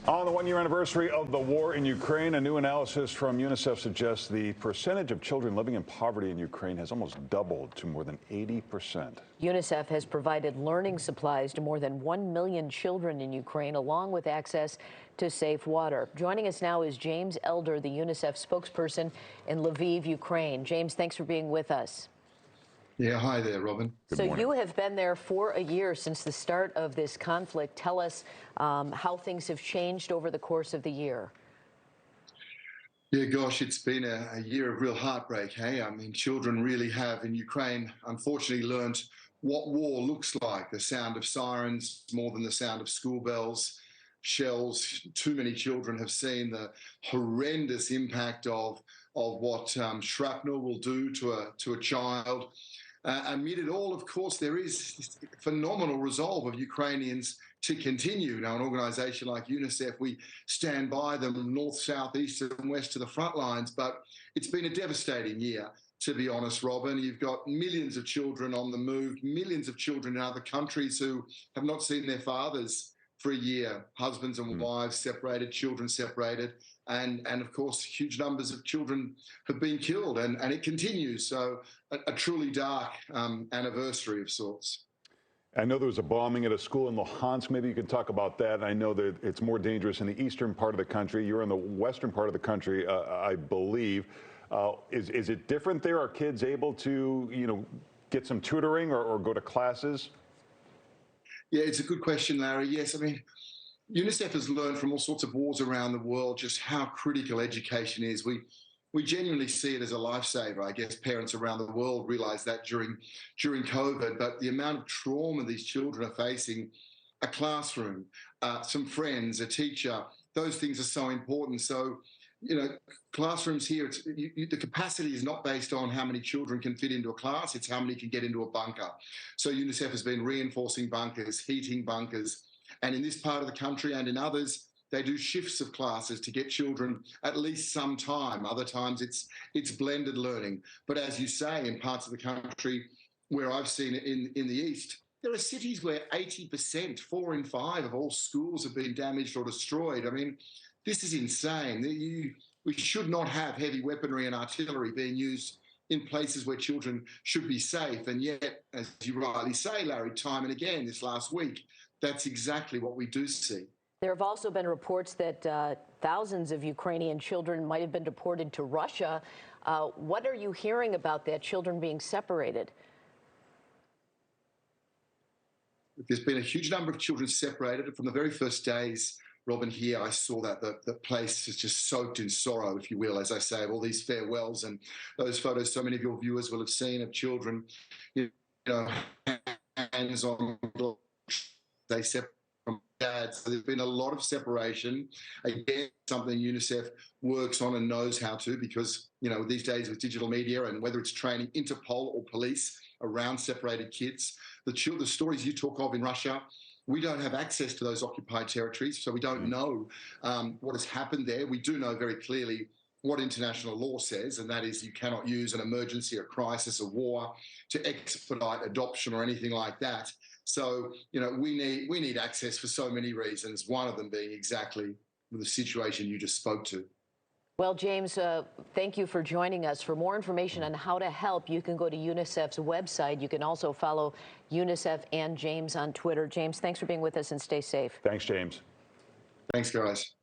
On the one-year anniversary of the war in Ukraine, a new analysis from UNICEF suggests the percentage of children living in poverty in Ukraine has almost doubled to more than 80%. UNICEF has provided learning supplies to more than 1 million children in Ukraine, along with access to safe water. Joining us now is James Elder, the UNICEF spokesperson in Lviv, Ukraine. James, thanks for being with us. Yeah, hi there, Robin. Good So morning. you have been there for a year since the start of this conflict. Tell us how things have changed over the course of the year. Yeah, gosh, it's been a year of real heartbreak, hey? I mean, children really have in Ukraine, unfortunately, learned what war looks like. The sound of sirens more than the sound of school bells, shells. Too many children have seen the horrendous impact of what shrapnel will do to a child. Amid it all, of course, there is phenomenal resolve of Ukrainians to continue. Now, an organisation like UNICEF, we stand by them north, south, east and west to the front lines, but it's been a devastating year, to be honest, Robin. You've got millions of children on the move, millions of children in other countries who have not seen their fathers for a year, husbands and wives separated, children separated, and of course, huge numbers of children have been killed, and it continues. So a truly dark anniversary of sorts. I know there was a bombing at a school in Luhansk. Maybe you could talk about that. I know that it's more dangerous in the eastern part of the country. You're in the western part of the country, I believe. Is it different there? Are kids able to, get some tutoring or go to classes? Yeah, it's a good question, Larry. Yes, I mean, UNICEF has learned from all sorts of wars around the world just how critical education is. We genuinely see it as a lifesaver. I guess parents around the world realized that during COVID, but the amount of trauma these children are facing, a classroom, some friends, a teacher, those things are so important. So, classrooms here, the capacity is not based on how many children can fit into a class, it's how many can get into a bunker. So UNICEF has been reinforcing bunkers, heating bunkers, and in this part of the country and in others, they do shifts of classes to get children at least some time. Other times it's blended learning. But as you say, in parts of the country where I've seen it in the east, there are cities where 80%, 4 in 5 of all schools have been damaged or destroyed. I mean, this is insane. We should not have heavy weaponry and artillery being used in places where children should be safe. And yet, as you rightly say, Larry, time and again this last week, that's exactly what we do see. There have also been reports that thousands of Ukrainian children might have been deported to Russia. What are you hearing about that, children being separated? There's been a huge number of children separated from the very first days. Robin, here I saw that the place is just soaked in sorrow, if you will, as I say, of all these farewells and those photos so many of your viewers will have seen of children, hands on, they separate from dad. So there's been a lot of separation. Again, something UNICEF works on and knows how to, because, these days with digital media and whether it's training Interpol or police around separated kids, the stories you talk of in Russia, we don't have access to those occupied territories, so we don't know what has happened there. We do know very clearly what international law says, and that is you cannot use an emergency, a crisis, a war to expedite adoption or anything like that. So, we need access for so many reasons, one of them being exactly the situation you just spoke to. Well, James, thank you for joining us. For more information on how to help, you can go to UNICEF's website. You can also follow UNICEF and James on Twitter. James, thanks for being with us and stay safe. Thanks, James. Thanks, guys.